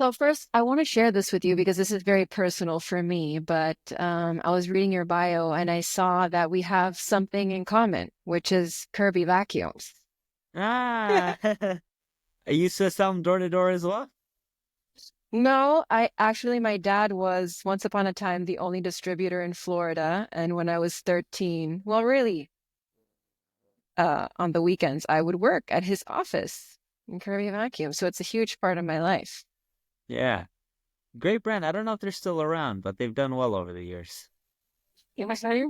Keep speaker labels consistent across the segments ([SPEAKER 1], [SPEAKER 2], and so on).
[SPEAKER 1] So first, I want to share this with you because this is very personal for me, but I was reading your bio and I saw that we have something in common, which is Kirby vacuums.
[SPEAKER 2] Ah, I used to sell them door to door as well.
[SPEAKER 1] No, I actually, my dad was once upon a time the only distributor in Florida. And when I was 13, well, really, on the weekends, I would work at his office in Kirby Vacuum. So it's a huge part of my life.
[SPEAKER 2] Yeah, great brand. I don't know if they're still around, but they've done well over the years.
[SPEAKER 1] You must say,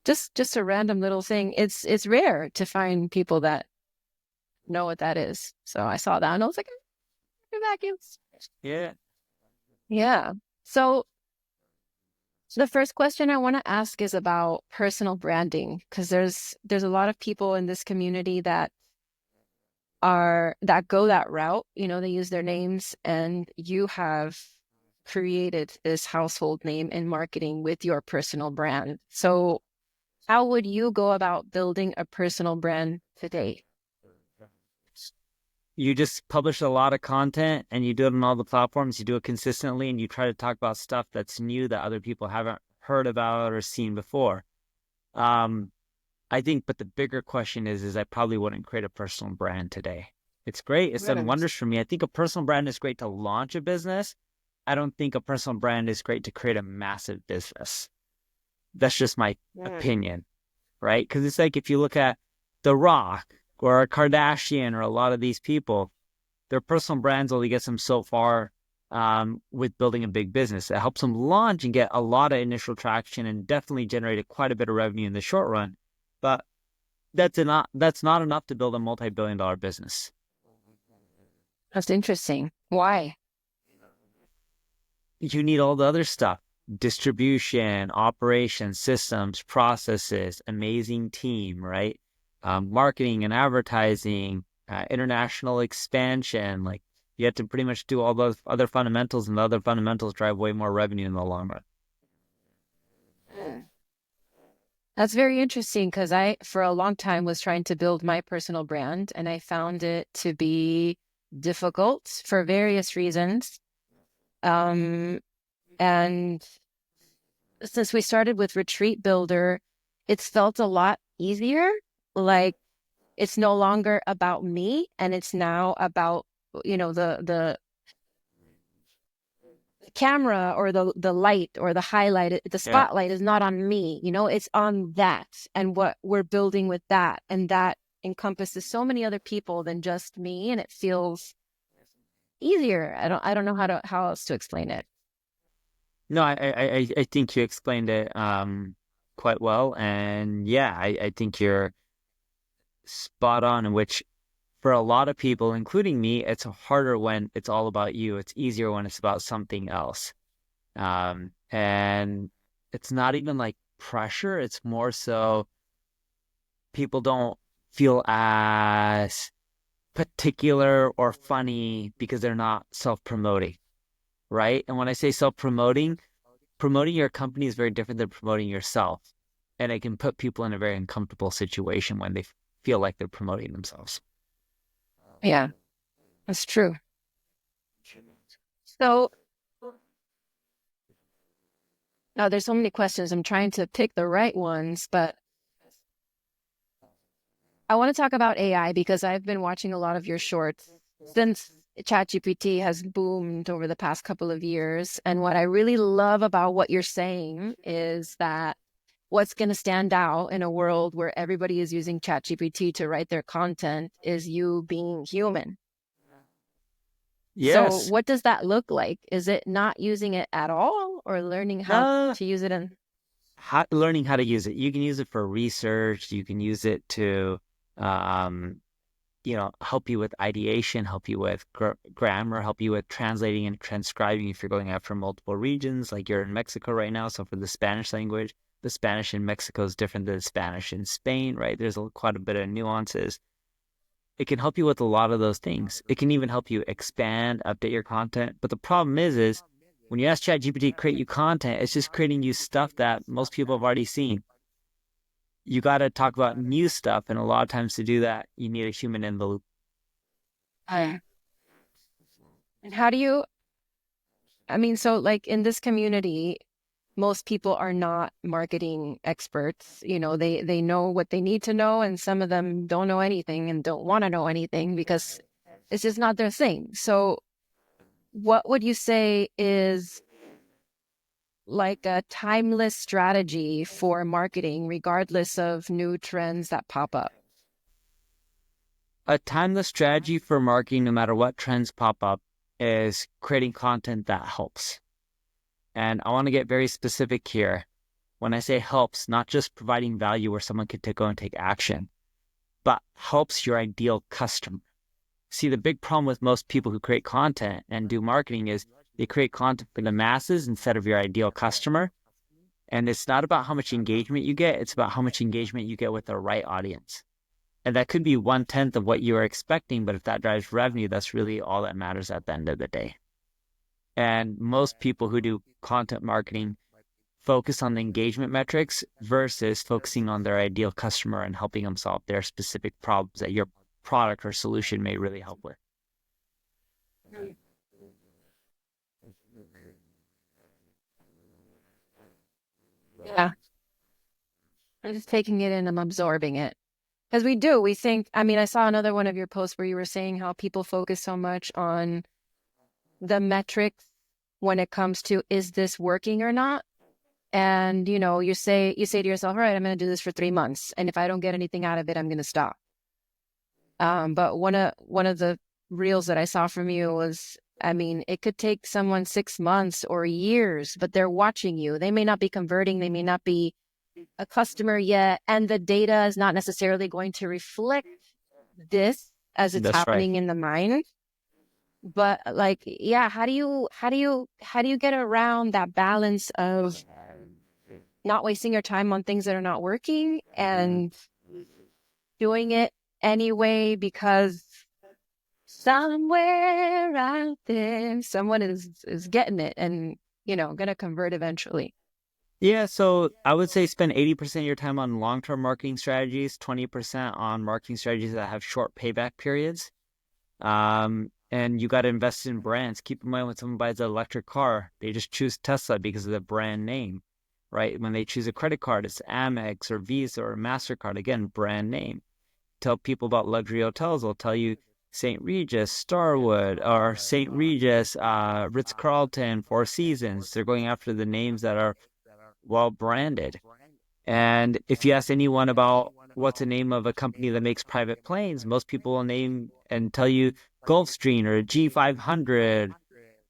[SPEAKER 1] just a random little thing. It's rare to find people that know what that is. So I saw that and I was like, vacuums.
[SPEAKER 2] Yeah.
[SPEAKER 1] Yeah. So the first question I want to ask is about personal branding because there's a lot of people in this community that go that route. They use their names, and you have created this household name in marketing with your personal brand. So how would you go about building a personal brand today?
[SPEAKER 2] You just publish a lot of content and you do it on all the platforms. You do it consistently and you try to talk about stuff that's new that other people haven't heard about or seen before. Um, I think, but the bigger question is I probably wouldn't create a personal brand today. It's great. It's done
[SPEAKER 1] Right.
[SPEAKER 2] wonders for me. I think a personal brand is great to launch a business. I don't think a personal brand is great to create a massive business. That's just my
[SPEAKER 1] Yeah.
[SPEAKER 2] opinion, right? Because it's like if you look at The Rock or a Kardashian or a lot of these people, their personal brands only gets them so far with building a big business. It helps them launch and get a lot of initial traction and definitely generated quite a bit of revenue in the short run. But that's not enough to build a multi-billion dollar business.
[SPEAKER 1] That's interesting. Why?
[SPEAKER 2] You need all the other stuff: distribution, operations, systems, processes, amazing team, right? Marketing and advertising, international expansion. Like you have to pretty much do all those other fundamentals, and the other fundamentals drive way more revenue in the long run.
[SPEAKER 1] That's very interesting because for a long time, was trying to build my personal brand and I found it to be difficult for various reasons. Um, and since we started with Retreat Builder, it's felt a lot easier. Like it's no longer about me and it's now about, the camera or the light or the highlight, the
[SPEAKER 2] Yeah.
[SPEAKER 1] spotlight is not on me, it's on that and what we're building with that. And that encompasses so many other people than just me. And it feels easier. I don't know how else to explain it.
[SPEAKER 2] No, I think you explained it quite well. And yeah, I think you're spot on, in which for a lot of people, including me, it's harder when it's all about you. It's easier when it's about something else. And it's not even like pressure. It's more so people don't feel as particular or funny because they're not self-promoting, right? And when I say self-promoting, promoting your company is very different than promoting yourself. And it can put people in a very uncomfortable situation when they feel like they're promoting themselves.
[SPEAKER 1] Yeah, that's true. So now there's so many questions. I'm trying to pick the right ones, but I want to talk about AI because I've been watching a lot of your shorts since ChatGPT has boomed over the past couple of years. And what I really love about what you're saying is that what's going to stand out in a world where everybody is using ChatGPT to write their content is you being human. So,
[SPEAKER 2] Yes.
[SPEAKER 1] what does that look like? Is it not using it at all or learning how
[SPEAKER 2] No,
[SPEAKER 1] to use it in?
[SPEAKER 2] learning how to use it. You can use it for research. You can use it to, um, help you with ideation, help you with grammar, help you with translating and transcribing if you're going after multiple regions, like you're in Mexico right now. So for the Spanish language, the Spanish in Mexico is different than Spanish in Spain, right? There's quite a bit of nuances. It can help you with a lot of those things. It can even help you expand, update your content. But the problem is when you ask ChatGPT to create you content, it's just creating you stuff that most people have already seen. You got to talk about new stuff. And a lot of times to do that, you need a human in the loop.
[SPEAKER 1] Uh, and how do you? I mean, so like in this community, most people are not marketing experts. They know what they need to know, and some of them don't know anything and don't want to know anything because it's just not their thing. So what would you say is like a timeless strategy for marketing, regardless of new trends that pop up?
[SPEAKER 2] A timeless strategy for marketing, no matter what trends pop up, is creating content that helps. And I want to get very specific here. When I say helps, not just providing value where someone could go and take action, but helps your ideal customer. See, the big problem with most people who create content and do marketing is they create content for the masses instead of your ideal customer. And it's not about how much engagement you get, it's about how much engagement you get with the right audience. And that could be 1/10 of what you are expecting, but if that drives revenue, that's really all that matters at the end of the day. And most people who do content marketing focus on the engagement metrics versus focusing on their ideal customer and helping them solve their specific problems that your product or solution may really help with.
[SPEAKER 1] Yeah, I'm just taking it in, I'm absorbing it. Because we think, I mean, I saw another one of your posts where you were saying how people focus so much on the metrics when it comes to, is this working or not? And you say to yourself, all right, I'm going to do this for 3 months, and if I don't get anything out of it, I'm going to stop. But one of the reels that I saw from you was, I mean, it could take someone 6 months or years, but they're watching you. They may not be converting, they may not be a customer yet, and the data is not necessarily going to reflect this as it's
[SPEAKER 2] That's right.
[SPEAKER 1] happening in the mind. But like, yeah, how do you get around that balance of not wasting your time on things that are not working and doing it anyway because somewhere out there someone is getting it and gonna convert eventually.
[SPEAKER 2] Yeah, so I would say spend 80% of your time on long-term marketing strategies, 20% on marketing strategies that have short payback periods. And you got to invest in brands. Keep in mind when someone buys an electric car, they just choose Tesla because of the brand name, right? When they choose a credit card, it's Amex or Visa or MasterCard, again, brand name. Tell people about luxury hotels, they'll tell you St. Regis, Starwood, or St. Regis, Ritz-Carlton, Four Seasons. They're going after the names that are well branded. And if you ask anyone about what's the name of a company that makes private planes, most people will name and tell you Gulfstream or G500.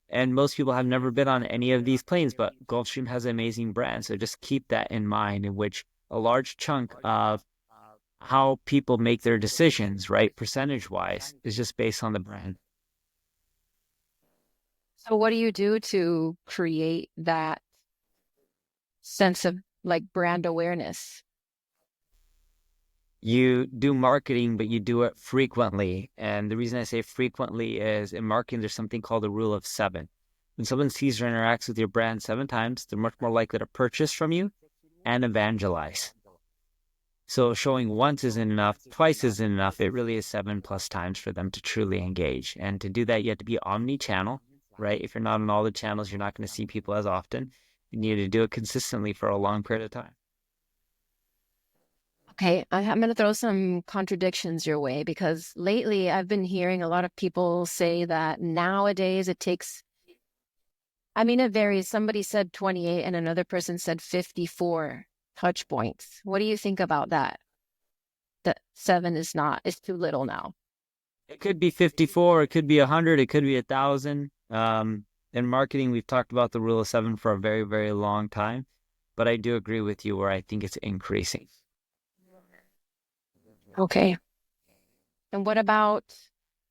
[SPEAKER 2] And most people have never been on any of these planes, but Gulfstream has an amazing brand. So just keep that in mind, in which a large chunk of how people make their decisions, right, percentage wise, is just based on the brand.
[SPEAKER 1] So what do you do to create that sense of like brand awareness?
[SPEAKER 2] You do marketing, but you do it frequently. And the reason I say frequently is in marketing, there's something called the rule of seven. When someone sees or interacts with your brand 7 times, they're much more likely to purchase from you and evangelize. So showing once isn't enough, twice isn't enough. It really is 7+ times for them to truly engage. And to do that, you have to be omni-channel, right? If you're not on all the channels, you're not going to see people as often. You need to do it consistently for a long period of time.
[SPEAKER 1] Okay, I'm going to throw some contradictions your way because lately I've been hearing a lot of people say that nowadays it takes, I mean, it varies. Somebody said 28 and another person said 54 touch points. What do you think about that? That seven is not, it's too little now.
[SPEAKER 2] It could be 54, it could be 100, it could be 1,000. In marketing, we've talked about the rule of seven for a very, very long time, but I do agree with you where I think it's increasing.
[SPEAKER 1] Okay. And what about,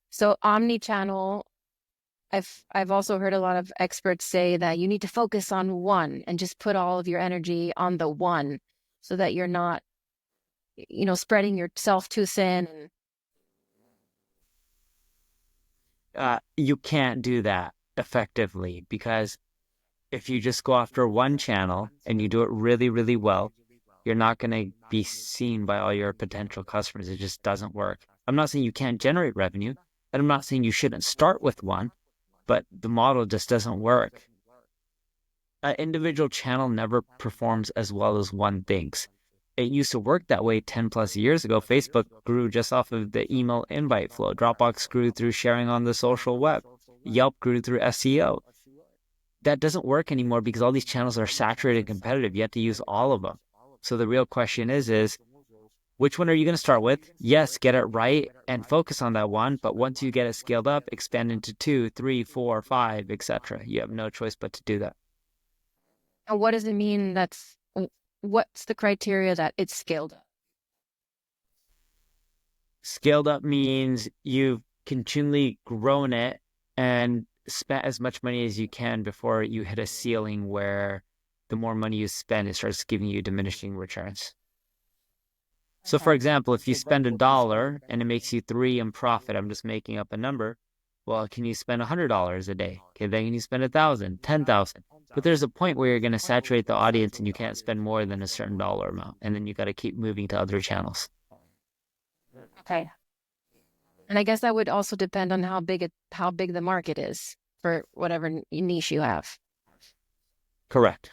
[SPEAKER 1] so omni-channel, I've also heard a lot of experts say that you need to focus on one and just put all of your energy on the one so that you're not, spreading yourself too thin.
[SPEAKER 2] You can't do that effectively because if you just go after one channel and you do it really, really well, you're not going to be seen by all your potential customers. It just doesn't work. I'm not saying you can't generate revenue, and I'm not saying you shouldn't start with one, but the model just doesn't work. an individual channel never performs as well as one thinks. It used to work that way 10 plus years ago. Facebook grew just off of the email invite flow. Dropbox grew through sharing on the social web. Yelp grew through SEO. That doesn't work anymore because all these channels are saturated and competitive. You have to use all of them. So the real question is which one are you going to start with? Yes, get it right and focus on that one. But once you get it scaled up, expand into 2, 3, 4, 5, etc. You have no choice but to do that.
[SPEAKER 1] And what does it mean what's the criteria that it's scaled up?
[SPEAKER 2] Scaled up means you've continually grown it and spent as much money as you can before you hit a ceiling where the more money you spend, it starts giving you diminishing returns. So for example, if you spend $1 and it makes you 3 in profit, I'm just making up a number. Well, can you spend $100 a day? Okay, then can you spend 1,000, 10,000? But there's a point where you're going to saturate the audience and you can't spend more than a certain dollar amount. And then you got to keep moving to other channels.
[SPEAKER 1] Okay. And I guess that would also depend on how big the market is for whatever niche you have.
[SPEAKER 2] Correct.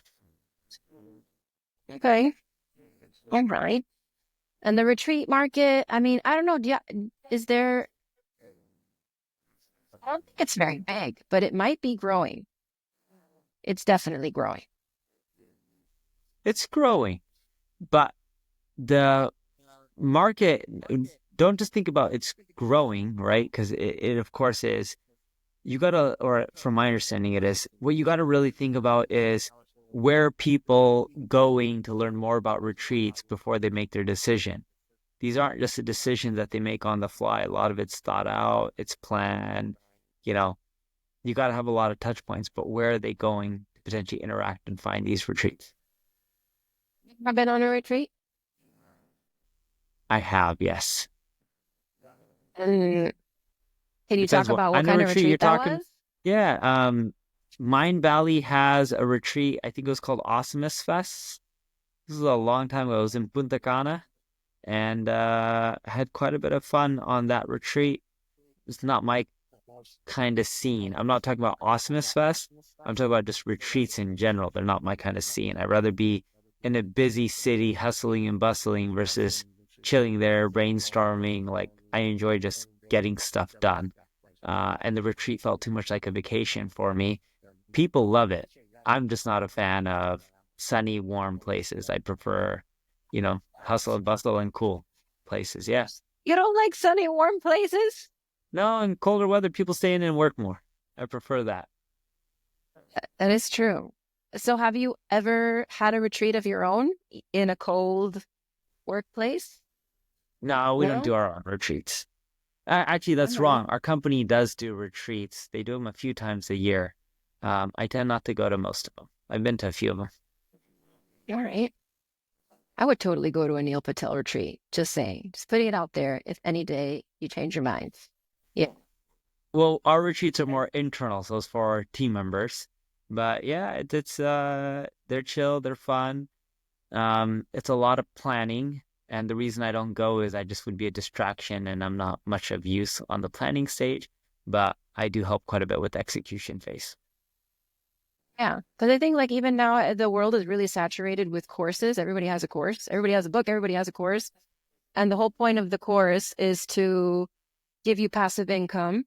[SPEAKER 1] Okay. All right. And the retreat market, I mean, I don't know. Is there, I don't think it's very big, but it might be growing. It's definitely growing.
[SPEAKER 2] It's growing, but the market, don't just think about it's growing, right? Because it of course is. You gotta, or from my understanding, it is, what you gotta really think about is where are people going to learn more about retreats before they make their decision. These aren't just a decision that they make on the fly. A lot of it's thought out, it's planned. You know, you got to have a lot of touch points, but where are they going to potentially interact and find these retreats?
[SPEAKER 1] I've been on a retreat.
[SPEAKER 2] I have, yes.
[SPEAKER 1] And can you talk
[SPEAKER 2] Depends what
[SPEAKER 1] about what
[SPEAKER 2] kind of
[SPEAKER 1] kind of
[SPEAKER 2] retreat you're
[SPEAKER 1] retreat that
[SPEAKER 2] talking.
[SPEAKER 1] was?
[SPEAKER 2] Yeah, Mind Valley has a retreat. I think it was called Awesomeness Fest. This is a long time ago. It was in Punta Cana, and had quite a bit of fun on that retreat. It's not my kind of scene. I'm not talking about Awesomeness Fest. I'm talking about just retreats in general. They're not my kind of scene. I'd rather be in a busy city, hustling and bustling versus chilling there, brainstorming. Like I enjoy just getting stuff done. And the retreat felt too much like a vacation for me. People love it. I'm just not a fan of sunny, warm places. I prefer, hustle and bustle and cool places. Yeah.
[SPEAKER 1] You don't like sunny, warm places?
[SPEAKER 2] No, in colder weather, people stay in and work more. I prefer that.
[SPEAKER 1] That is true. So have you ever had a retreat of your own in a cold workplace?
[SPEAKER 2] No, we don't
[SPEAKER 1] No?
[SPEAKER 2] do our own retreats. Actually,
[SPEAKER 1] All
[SPEAKER 2] that's
[SPEAKER 1] right.
[SPEAKER 2] wrong. Our company does do retreats. They do them a few times a year. I tend not to go to most of them. I've been to a few of them.
[SPEAKER 1] All right. I would totally go to a Neil Patel retreat. Just saying. Just putting it out there if any day you change your mind. Yeah.
[SPEAKER 2] Well, our retreats are more internal, so it's for our team members. But yeah, they're chill, they're fun. It's a lot of planning, and the reason I don't go is I just would be a distraction, and I'm not much of use on the planning stage. But I do help quite a bit with the execution phase.
[SPEAKER 1] Yeah. Because I think like even now the world is really saturated with courses. Everybody has a course. Everybody has a book. Everybody has a course. And the whole point of the course is to give you passive income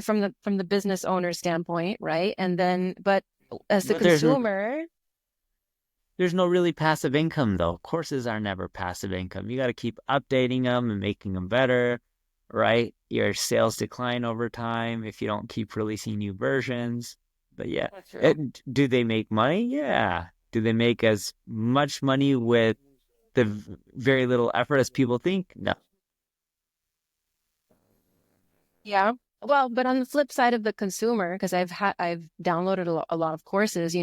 [SPEAKER 1] from the business owner standpoint, right? And then, but as the
[SPEAKER 2] But
[SPEAKER 1] consumer,
[SPEAKER 2] there's no really passive income though. Courses are never passive income. You got to keep updating them and making them better, right? Your sales decline over time if you don't keep releasing new versions. But yeah,
[SPEAKER 1] that's true.
[SPEAKER 2] do they make money? Yeah. Do they make as much money with the very little effort as people think? No.
[SPEAKER 1] Yeah. Well, but on the flip side of the consumer, because I've downloaded a lot of courses,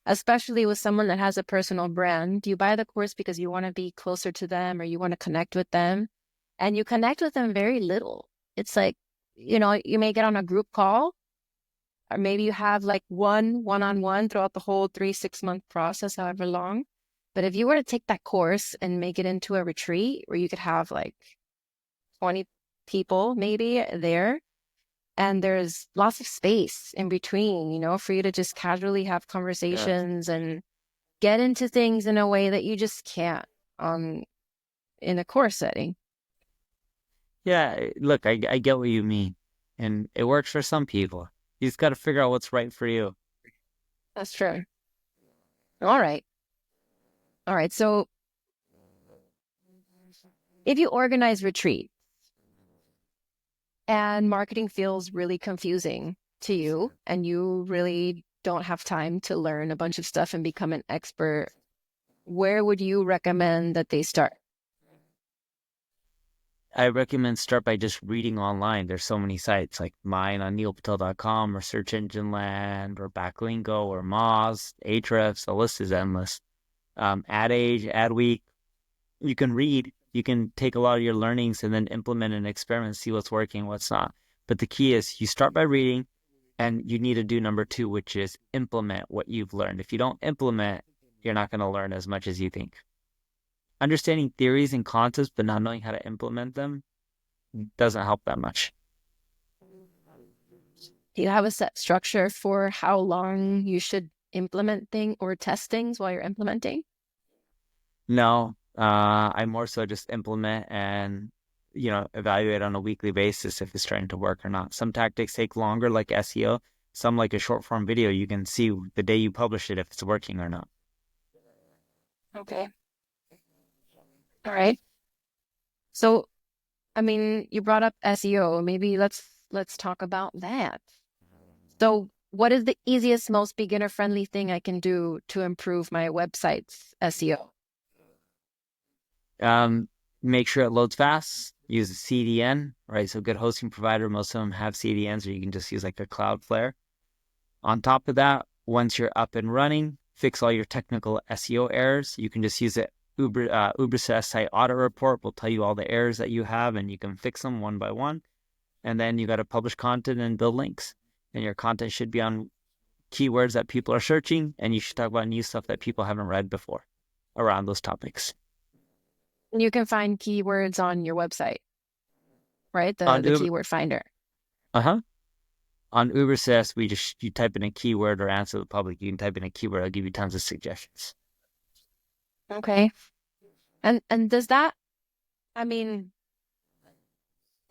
[SPEAKER 1] especially with someone that has a personal brand, you buy the course because you want to be closer to them or you want to connect with them, and you connect with them very little. It's like, you may get on a group call, or maybe you have like one-on-one throughout the whole 3-6 month process, however long. But if you were to take that course and make it into a retreat where you could have like 20 people maybe there, and there's lots of space in between, for you to just casually have
[SPEAKER 2] Yeah.
[SPEAKER 1] conversations and get into things in a way that you just can't in a course setting.
[SPEAKER 2] Yeah, look, I get what you mean. And it works for some people. You just got to figure out what's right for you.
[SPEAKER 1] That's true. All right. All right. So if you organize retreat and marketing feels really confusing to you and you really don't have time to learn a bunch of stuff and become an expert, where would you recommend that they start?
[SPEAKER 2] I recommend start by just reading online. There's so many sites like mine on neilpatel.com or Search Engine Land or Backlingo or Moz, Ahrefs. The list is endless. Ad Age, Ad Week. You can read. You can take a lot of your learnings and then implement and experiment, see what's working, what's not. But the key is you start by reading, and you need to do number two, which is implement what you've learned. If you don't implement, you're not going to learn as much as you think. Understanding theories and concepts, but not knowing how to implement them doesn't help that much.
[SPEAKER 1] Do you have a set structure for how long you should implement things or test things while you're implementing?
[SPEAKER 2] No, I more so just implement and evaluate on a weekly basis if it's starting to work or not. Some tactics take longer, like SEO. Some, like a short form video, you can see the day you publish it if it's working or not.
[SPEAKER 1] Okay. All right. So, I mean, you brought up SEO. Maybe let's talk about that. So, what is the easiest, most beginner-friendly thing I can do to improve my website's SEO?
[SPEAKER 2] Um, Make sure it loads fast. Use a CDN, right? So good hosting provider. Most of them have CDNs, or you can just use like a Cloudflare. On top of that, once you're up and running, fix all your technical SEO errors. You can just use it. Ubersuggest site audit report will tell you all the errors that you have, and you can fix them one by one. And then you got to publish content and build links. And your content should be on keywords that people are searching, and you should talk about new stuff that people haven't read before around those topics.
[SPEAKER 1] You can find keywords on your website, right? The
[SPEAKER 2] On
[SPEAKER 1] the
[SPEAKER 2] Uber,
[SPEAKER 1] keyword finder.
[SPEAKER 2] uh-huh. On Ubersuggest, you type in a keyword or answer the public. You can type in a keyword. I'll give you tons of suggestions.
[SPEAKER 1] Okay. And does that, I mean,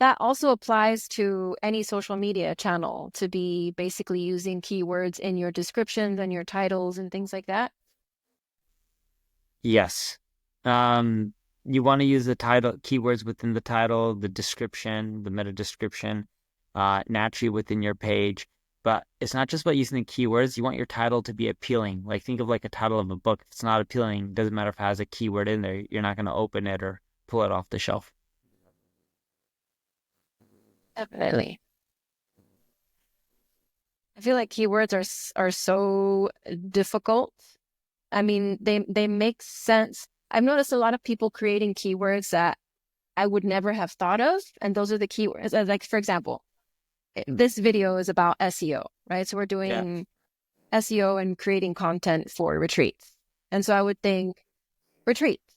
[SPEAKER 1] that also applies to any social media channel to be basically using keywords in your descriptions and your titles and things like that?
[SPEAKER 2] Yes. You want to use the title, keywords within the title, the description, the meta description, naturally within your page. But it's not just about using the keywords. You want your title to be appealing. Like think of like a title of a book. If it's not appealing, doesn't matter if it has a keyword in there. You're not going to open it or pull it off the shelf.
[SPEAKER 1] Definitely. I feel like keywords are so difficult. I mean, they make sense. I've noticed a lot of people creating keywords that I would never have thought of, and those are the keywords. Like for example, this video is about SEO, right? So we're
[SPEAKER 2] Yeah.
[SPEAKER 1] doing SEO and creating content for retreats. And so I would think retreats,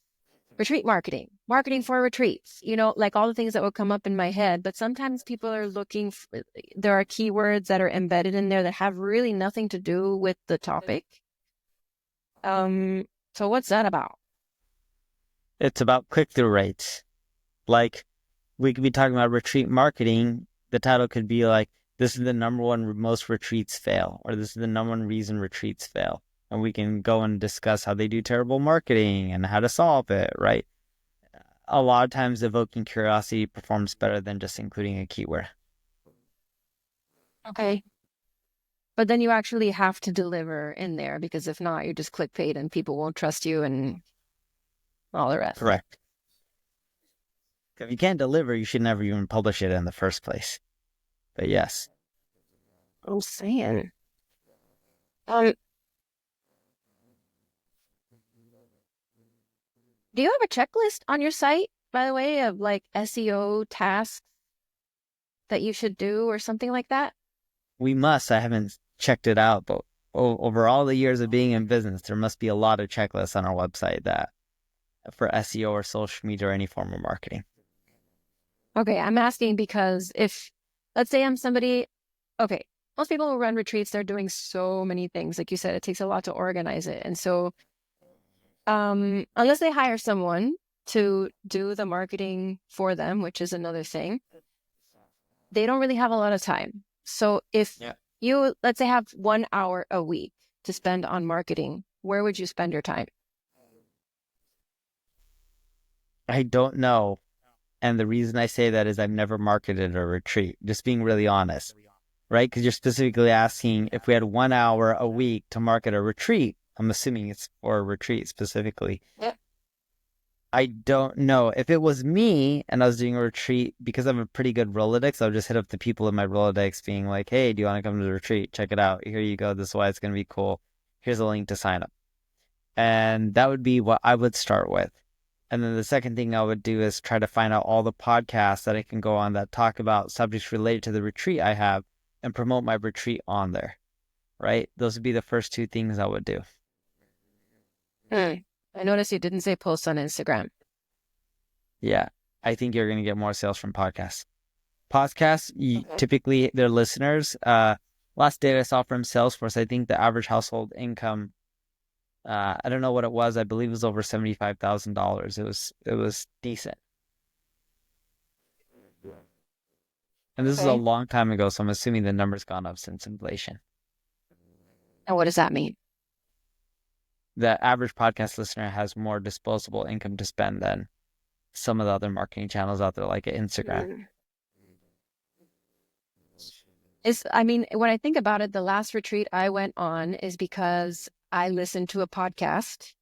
[SPEAKER 1] retreat marketing, marketing for retreats, like all the things that would come up in my head. But sometimes people are there are keywords that are embedded in there that have really nothing to do with the topic. So what's that about?
[SPEAKER 2] It's about click-through rates. Like we could be talking about retreat marketing. The title could be like, this is the number one most retreats fail, or this is the number one reason retreats fail. And we can go and discuss how they do terrible marketing and how to solve it, right? A lot of times evoking curiosity performs better than just including a keyword.
[SPEAKER 1] Okay. But then you actually have to deliver in there because if not, you're just clickbait and people won't trust you and all the rest.
[SPEAKER 2] Correct. If you can't deliver, you should never even publish it in the first place. But yes.
[SPEAKER 1] I'm saying. Um, do you have a checklist on your site, by the way, of like SEO tasks that you should do or something like that?
[SPEAKER 2] We must. I haven't checked it out, but over all the years of being in business, there must be a lot of checklists on our website that for SEO or social media or any form of marketing.
[SPEAKER 1] Okay, I'm asking because let's say I'm somebody, okay, most people who run retreats, they're doing so many things. Like you said, it takes a lot to organize it. And so, unless they hire someone to do the marketing for them, which is another thing, they don't really have a lot of time. So if you, let's say, have 1 hour a week to spend on marketing, where would you spend your time?
[SPEAKER 2] I don't know. And the reason I say that is I've never marketed a retreat, just being really honest, right? Because you're specifically asking if we had 1 hour a week to market a retreat. I'm assuming it's for a retreat specifically.
[SPEAKER 1] Yeah.
[SPEAKER 2] I don't know. If it was me and I was doing a retreat, because I'm a pretty good Rolodex, I'll just hit up the people in my Rolodex being like, hey, do you want to come to the retreat? Check it out. Here you go. This is why it's going to be cool. Here's a link to sign up. And that would be what I would start with. And then the second thing I would do is try to find out all the podcasts that I can go on that talk about subjects related to the retreat I have and promote my retreat on there, right? Those would be the first two things I would do.
[SPEAKER 1] I noticed you didn't say post on Instagram.
[SPEAKER 2] Yeah, I think you're going to get more sales from podcasts. Podcasts, typically their listeners, last data I saw from Salesforce, I think the average household income, I don't know what it was. I believe it was over $75,000. It was decent. And this is a long time ago, so I'm assuming the number's gone up since inflation.
[SPEAKER 1] And what does that mean?
[SPEAKER 2] The average podcast listener has more disposable income to spend than some of the other marketing channels out there, like Instagram.
[SPEAKER 1] I mean, when I think about it, the last retreat I went on is because I listened to a podcast,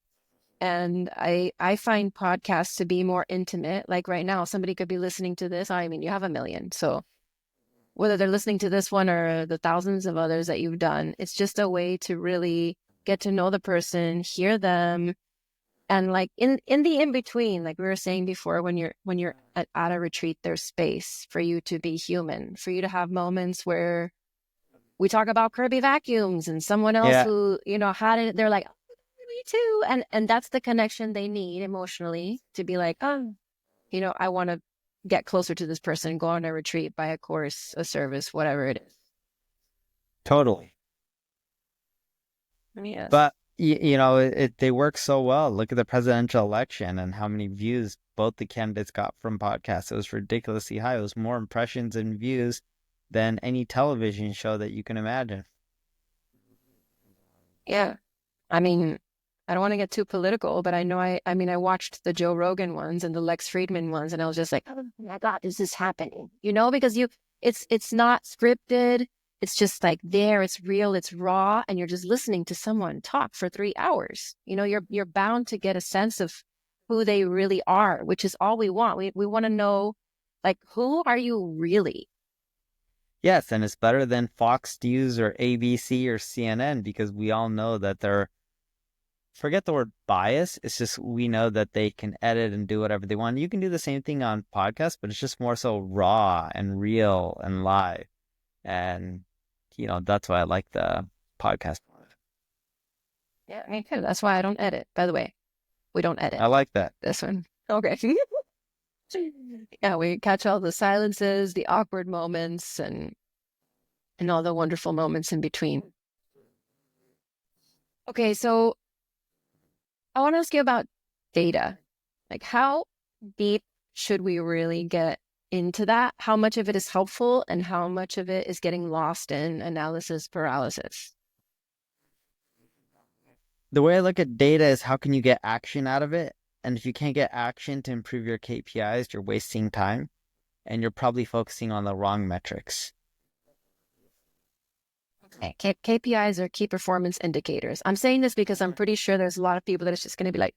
[SPEAKER 1] and I find podcasts to be more intimate. Like right now, somebody could be listening to this. I mean, you have 1 million. So whether they're listening to this one or the thousands of others that you've done, it's just a way to really get to know the person, hear them. And like in the in-between, like we were saying before, when you're at a retreat, there's space for you to be human, for you to have moments where we talk about Kirby vacuums and someone else who, had it, they're like, oh, me too. And that's the connection they need emotionally to be like, oh, I want to get closer to this person, go on a retreat, buy a course, a service, whatever it is.
[SPEAKER 2] Totally.
[SPEAKER 1] Yes.
[SPEAKER 2] But, they work so well. Look at the presidential election and how many views both the candidates got from podcasts. It was ridiculously high. It was more impressions and views than any television show that you can imagine.
[SPEAKER 1] Yeah. I mean, I don't want to get too political, but I know I watched the Joe Rogan ones and the Lex Friedman ones, and I was just like, oh my God, is this happening? Because it's not scripted. It's just like there, it's real, it's raw, and you're just listening to someone talk for 3 hours. You're bound to get a sense of who they really are, which is all we want. We want to know, like, who are you really?
[SPEAKER 2] Yes, and it's better than Fox News or ABC or CNN because we all know that forget the word bias. It's just we know that they can edit and do whatever they want. You can do the same thing on podcasts, but it's just more so raw and real and live. And, that's why I like the podcast.
[SPEAKER 1] Yeah, me too. That's why I don't edit. By the way, we don't edit.
[SPEAKER 2] I like that.
[SPEAKER 1] This one. Okay. Yeah, we catch all the silences, the awkward moments, and all the wonderful moments in between. Okay, so I want to ask you about data. Like, how deep should we really get into that? How much of it is helpful and how much of it is getting lost in analysis paralysis?
[SPEAKER 2] The way I look at data is how can you get action out of it? And if you can't get action to improve your KPIs, you're wasting time and you're probably focusing on the wrong metrics.
[SPEAKER 1] Okay. KPIs are key performance indicators. I'm saying this because I'm pretty sure there's a lot of people that it's just going to be like,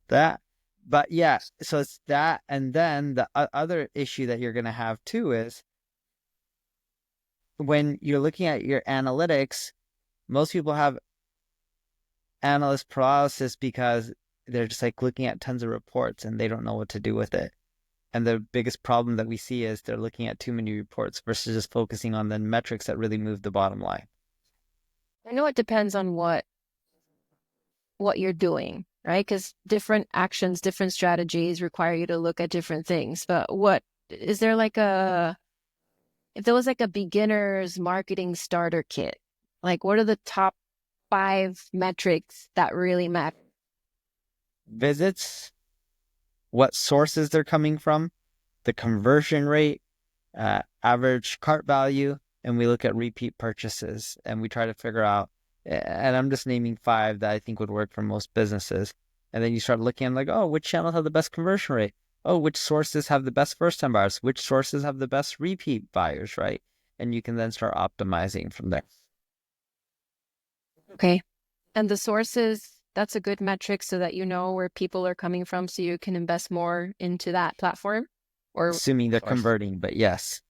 [SPEAKER 2] that. But yes, so it's that. And then the other issue that you're going to have too is when you're looking at your analytics, most people have analyst paralysis because they're just like looking at tons of reports and they don't know what to do with it. And the biggest problem that we see is they're looking at too many reports versus just focusing on the metrics that really move the bottom line.
[SPEAKER 1] I know it depends on what you're doing. right? Because different actions, different strategies require you to look at different things. But what is there like a, if there was like a beginner's marketing starter kit, like what are the top 5 metrics that really matter?
[SPEAKER 2] Visits, what sources they're coming from, the conversion rate, average cart value, and we look at repeat purchases and we try to figure out, and I'm just naming 5 that I think would work for most businesses. And then you start looking at like, oh, which channels have the best conversion rate? Oh, which sources have the best first time buyers? Which sources have the best repeat buyers, right? And you can then start optimizing from there.
[SPEAKER 1] Okay. And the sources, that's a good metric so that you know where people are coming from so you can invest more into that platform or
[SPEAKER 2] Assuming they're
[SPEAKER 1] source.
[SPEAKER 2] converting, but yes.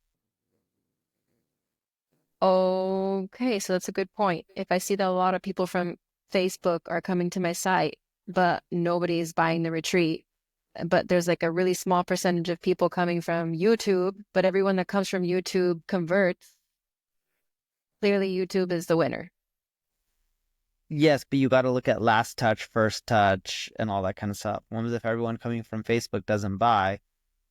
[SPEAKER 1] Okay, so that's a good point. If I see that a lot of people from Facebook are coming to my site, but nobody's buying the retreat, but there's like a really small percentage of people coming from YouTube, but everyone that comes from YouTube converts, clearly YouTube is the winner.
[SPEAKER 2] Yes, but you got to look at last touch, first touch, and all that kind of stuff. What if everyone coming from Facebook doesn't buy,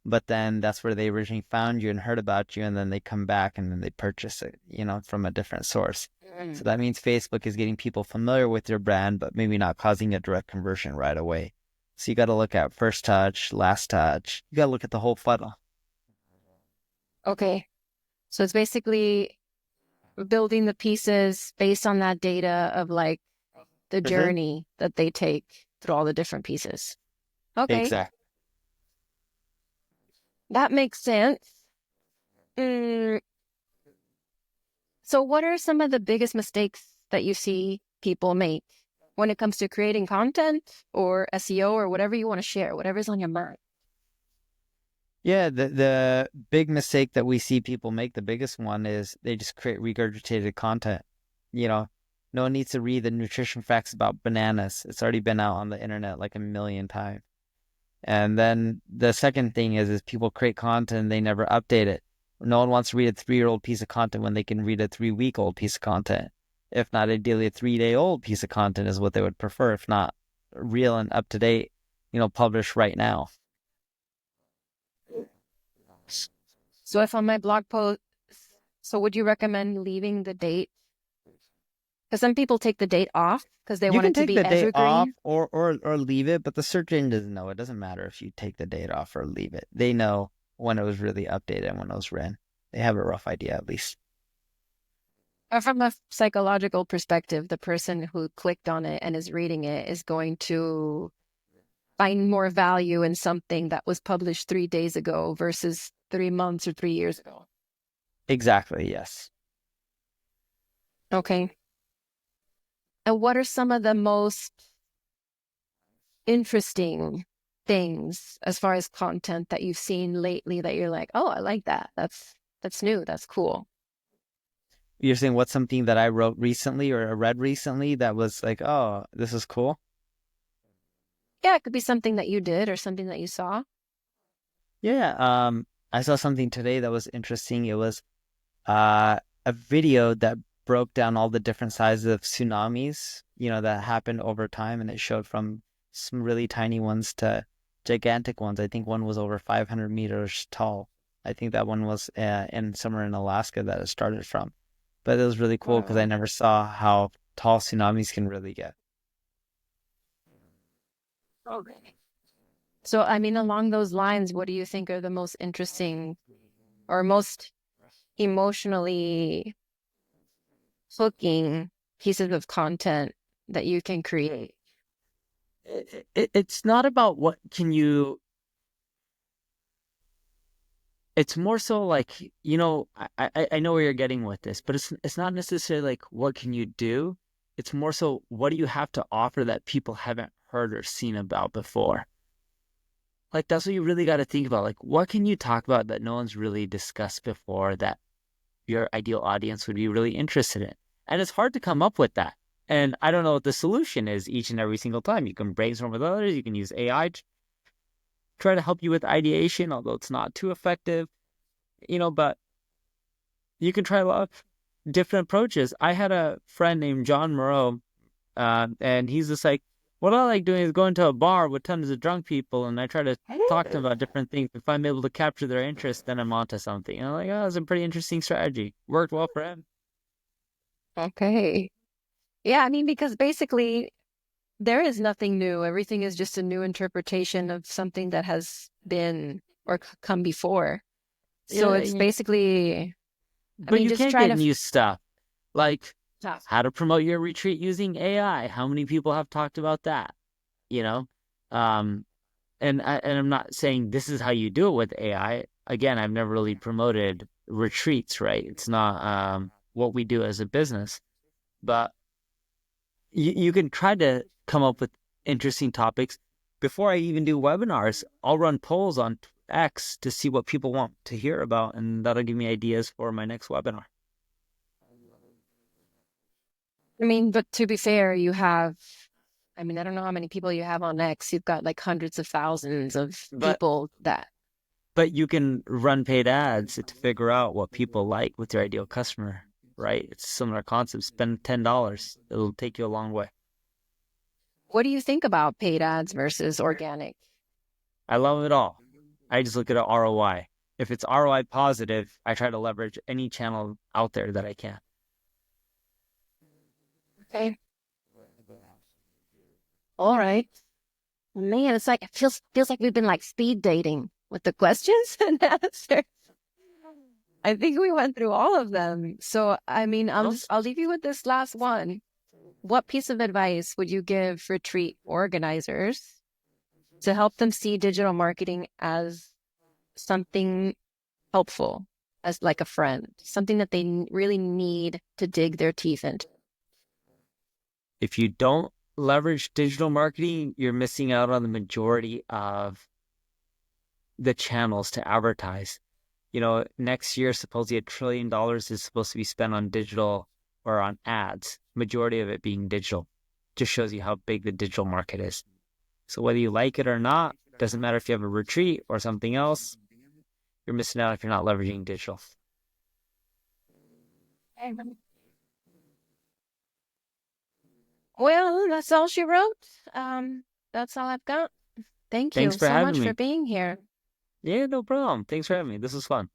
[SPEAKER 2] but then that's where they originally found you and heard about you, and then they come back and then they purchase it, from a different source. So
[SPEAKER 1] Mm.
[SPEAKER 2] that means Facebook is getting people familiar with your brand, but maybe not causing a direct conversion right away. So you got to look at first touch, last touch. You got to look at the whole funnel.
[SPEAKER 1] Okay, so it's basically building the pieces based on that data of like the
[SPEAKER 2] Hmm.
[SPEAKER 1] journey that they take through all the different pieces. Okay,
[SPEAKER 2] Exactly.
[SPEAKER 1] that makes sense. Mm, so what are some of the biggest mistakes that you see people make when it comes to creating content or SEO or whatever you want to share, whatever's on your mind?
[SPEAKER 2] Yeah, the big mistake that we see people make, the biggest one is they just create regurgitated content. You know, no one needs to read the nutrition facts about bananas. It's already been out on the internet like a million times. And then the second thing is people create content and they never update it. No one wants to read a 3-year-old piece of content when they can read a 3-week-old piece of content. If not, ideally a 3-day-old piece of content is what they would prefer, if not real and up to date, published right now.
[SPEAKER 1] So if on my blog post, so would you recommend leaving the date? Because some people take the date off because they
[SPEAKER 2] You
[SPEAKER 1] want
[SPEAKER 2] can
[SPEAKER 1] it to
[SPEAKER 2] take
[SPEAKER 1] be
[SPEAKER 2] the day off
[SPEAKER 1] evergreen.
[SPEAKER 2] or leave it, but the search engine doesn't know. It doesn't matter if you take the date off or leave it. They know when it was really updated and when it was ran. They have a rough idea at least.
[SPEAKER 1] Or from a psychological perspective, the person who clicked on it and is reading it is going to find more value in something that was published 3 days ago versus 3 months or 3 years ago.
[SPEAKER 2] Exactly, yes.
[SPEAKER 1] Okay. And what are some of the most interesting things as far as content that you've seen lately that you're like, oh, I like that. That's new. That's cool.
[SPEAKER 2] You're saying what's something that I wrote recently or read recently that was like, oh, this is cool?
[SPEAKER 1] Yeah, it could be something that you did or something that you saw.
[SPEAKER 2] Yeah, I saw something today that was interesting. It was a video that broke down all the different sizes of tsunamis, that happened over time, and it showed from some really tiny ones to gigantic ones. I think one was over 500 meters tall. I think that one was in somewhere in Alaska that it started from. But it was really cool because I
[SPEAKER 1] Wow.
[SPEAKER 2] never saw how tall tsunamis can really get.
[SPEAKER 1] Okay. So, I mean, along those lines, what do you think are the most interesting or most emotionally hooking pieces of content that you can create?
[SPEAKER 2] It's not about what can you. It's more so like, I know where you're getting with this, but it's not necessarily like what can you do. It's more so what do you have to offer that people haven't heard or seen about before. Like that's what you really got to think about. Like what can you talk about that no one's really discussed before that your ideal audience would be really interested in? And it's hard to come up with that. And I don't know what the solution is each and every single time. You can brainstorm with others, you can use AI to try to help you with ideation, although it's not too effective, but you can try a lot of different approaches. I had a friend named John Moreau, and he's a What I like doing is going to a bar with tons of drunk people, and I try to talk to them about different things. If I'm able to capture their interest, then I'm onto something. And I'm like, oh, that's a pretty interesting strategy. Worked well for him.
[SPEAKER 1] Okay. Yeah, I mean, because basically there is nothing new. Everything is just a new interpretation of something that has been or come before. So
[SPEAKER 2] Yeah,
[SPEAKER 1] it's basically, I
[SPEAKER 2] but
[SPEAKER 1] mean,
[SPEAKER 2] you
[SPEAKER 1] just
[SPEAKER 2] can't
[SPEAKER 1] try
[SPEAKER 2] get
[SPEAKER 1] to.
[SPEAKER 2] new stuff like
[SPEAKER 1] Tough.
[SPEAKER 2] how to promote your retreat using AI. How many people have talked about that? You know, um, and I'm not saying this is how you do it with AI. Again, I've never really promoted retreats, right? It's not what we do as a business, but you can try to come up with interesting topics. Before I even do webinars, I'll run polls on X to see what people want to hear about, and that'll give me ideas for my next webinar.
[SPEAKER 1] I mean, but to be fair, you have, I mean, I don't know how many people you have on X. You've got like hundreds of thousands of
[SPEAKER 2] But
[SPEAKER 1] people that,
[SPEAKER 2] but you can run paid ads to figure out what people like with your ideal customer, right? It's a similar concept. Spend $10. It'll take you a long way.
[SPEAKER 1] what do you think about paid ads versus organic?
[SPEAKER 2] I love it all. I just look at ROI. If it's ROI positive, I try to leverage any channel out there that I can.
[SPEAKER 1] Okay. All right. Man, it's like, it feels like we've been like speed dating with the questions and answers. I think we went through all of them. So, I mean,
[SPEAKER 2] Well,
[SPEAKER 1] I'll leave you with this last one. What piece of advice would you give retreat organizers to help them see digital marketing as something helpful, as like a friend, something that they really need to dig their teeth into?
[SPEAKER 2] if you don't leverage digital marketing, you're missing out on the majority of the channels to advertise. Next year, supposedly $1 trillion is supposed to be spent on digital or on ads, majority of it being digital. Just shows you how big the digital market is. So whether you like it or not, doesn't matter if you have a retreat or something else, you're missing out if you're not leveraging digital.
[SPEAKER 1] Well, that's all she wrote. That's all I've got. Thank
[SPEAKER 2] Thanks
[SPEAKER 1] you
[SPEAKER 2] for
[SPEAKER 1] so
[SPEAKER 2] having
[SPEAKER 1] much for
[SPEAKER 2] me.
[SPEAKER 1] being here.
[SPEAKER 2] Yeah, no problem. Thanks for having me. This was fun.